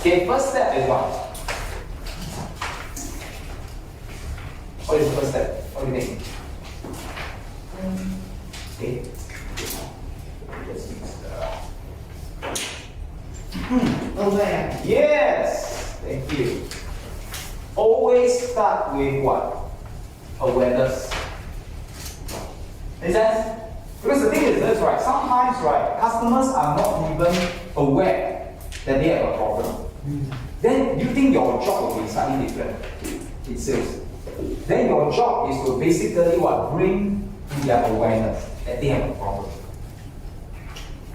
Okay, first step is what? What is the first step? What do you think? Okay. Just use the... Aware. Yes! Thank you. Always start with what? Awareness. Make sense? Because the thing is this, right? Sometimes, right, customers are not even aware that they have a problem. Then you think your job will be slightly different in sales. Then your job is to basically what? Bring to their awareness that they have a problem.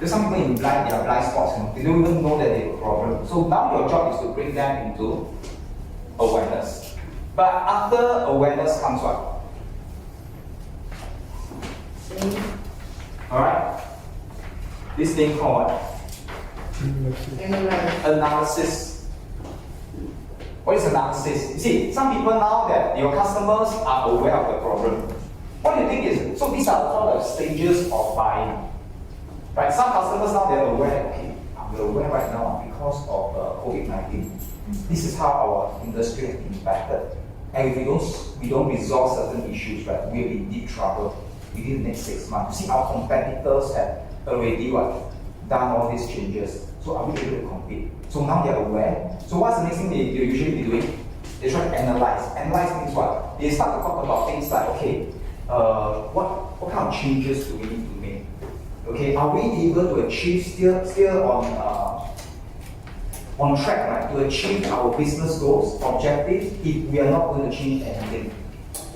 There's some people in blind, they are blind spots, you know? They don't even know that they have a problem. So now your job is to bring them into awareness. But after awareness comes what? Alright? This thing called what? Analysis. What is analysis? You see, some people now that your customers are aware of the problem. What do you think is, so these are all the stages of buying. Right? Some customers now they're aware, okay, I'm aware right now because of COVID-19. This is how our industry has been impacted. And if we don't resolve certain issues, right, we'll be in deep trouble within the next 6 months. You see, our competitors have already what, done all these changes. So are we able to compete? So now they're aware. So what's the next thing they usually be doing? They try to analyze. Analyze means what? They start to talk about things like, okay, what kind of changes do we need to make? Okay, are we able to achieve still on track, right, to achieve our business goals, objectives, if we are not going to change anything?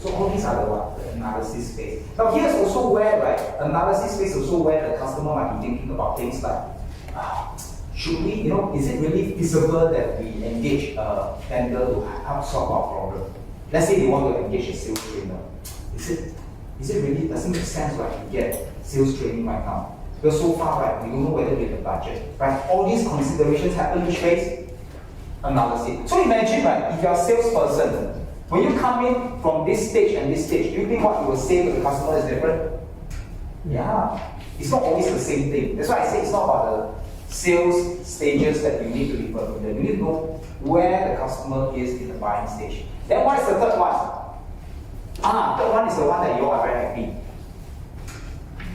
So all these are the what? The analysis phase. Now here's also where, right, analysis phase is also where the customer might be thinking about things like, should we, you know, is it really feasible that we engage a vendor to help solve our problem? Let's say they want to engage a sales trainer. Is it really, doesn't make sense, right, to get sales training right now? Because so far, right, we don't know whether we have the budget, right? All these considerations happen which phase? Analysis. So imagine, right, if you're a salesperson, when you come in from this stage and this stage, do you think what you will say to the customer is different? Yeah. It's not always the same thing. That's why I say it's not about the sales stages that you need to be familiar. You need to know where the customer is in the buying stage. Then what is the third one? Third one is the one that you are very happy.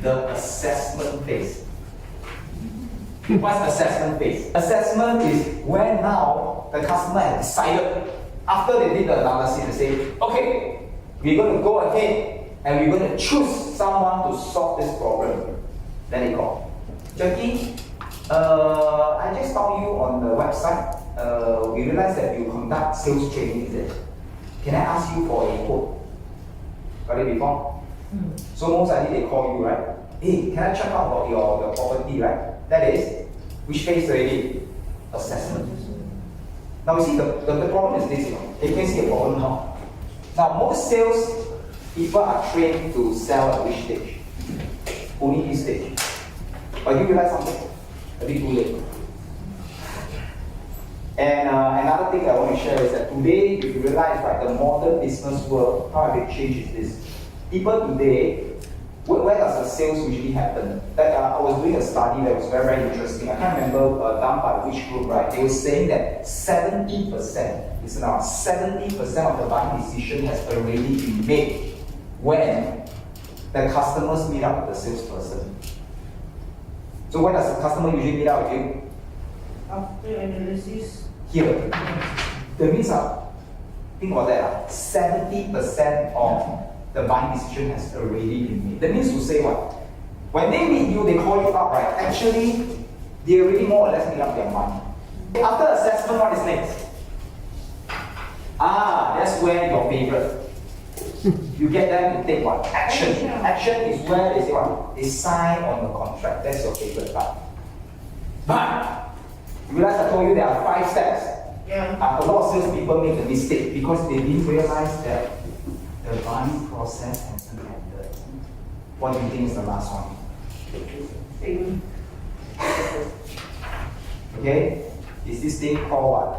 The assessment phase. What's assessment phase? Assessment is when now the customer has decided, after they did the analysis, they say, okay, we're going to go ahead and we're going to choose someone to solve this problem. Then they call. Jackie, I just found you on the website. We realized that you conduct sales training, is it? Can I ask you for a quote? Got it before? So most likely they call you, right? Hey, can I check out about your property, right? That is, which phase already? Assessment. Now you see the problem is this, you know. You can see a problem now. Now most sales people are trained to sell at which stage? Only this stage. But you realize something? A bit too late. And another thing I want to share is that today, if you realize, right, the modern business world, how have it changed is this. People today, where does the sales usually happen? I was doing a study that was very, very interesting. I can't remember done by which group, right? They were saying that 70%, listen now, 70% of the buying decision has already been made when the customers meet up with the salesperson. So when does the customer usually meet up with you? After analysis. Here. That means, think about that, 70% of the buying decision has already been made. That means to say what? When they meet you, they call you up, right? Actually, they already more or less made up their mind. After assessment, what is next? That's where your favorite. You get them to take what? Action. Action is where they say what? They sign on the contract. That's your favorite part. But you realize I told you there are 5 steps. Yeah. A lot of salespeople make a mistake because they didn't realize that the buying process hasn't ended. What do you think is the last one? Okay? Is this thing called what?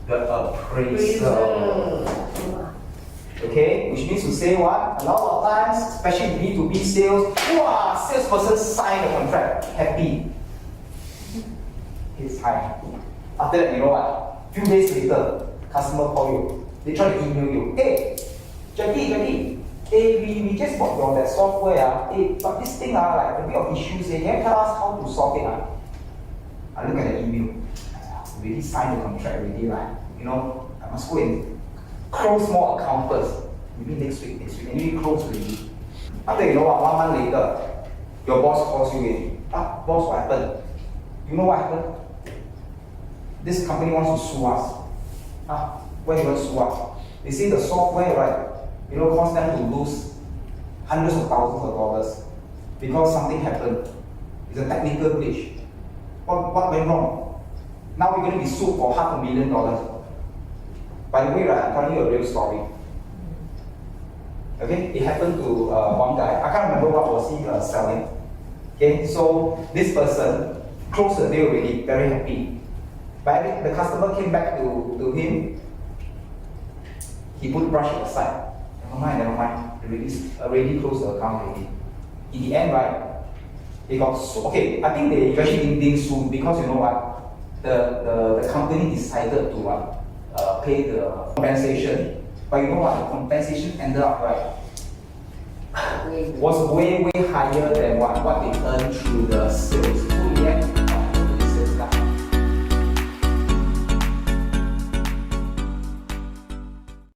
The appraisal. Okay? Which means to say what? A lot of times, especially if you need to be sales, salesperson sign the contract, happy. his high. After that, you know what? Few days later, customer call you. They try to email you. Hey, Jackie, hey, we just bought your that software. Hey, but this thing like a bit of issues. Can you tell us how to solve it? I look at the email. I already signed the contract already, right? You know, I must go and close more account first. Maybe next week. And you close already. After you know what, 1 month later, your boss calls you in. Boss, what happened? You know what happened? This company wants to sue us. Why you want to sue us? They say the software, right, you know, caused them to lose hundreds of thousands of dollars because something happened. It's a technical glitch. What went wrong? Now we're going to be sued for $500,000. By the way, right, I'm telling you a real story. Okay, it happened to one guy. I can't remember what was he selling. Okay, so this person closed the deal already, very happy. But the customer came back to him. He put brush aside. Never mind. Already closed the account already. In the end, right, they got sued. Okay, I think they eventually didn't sue because you know what? The company decided to pay the compensation. But you know what? The compensation ended up was way higher than what they earned through the sales. So in the end,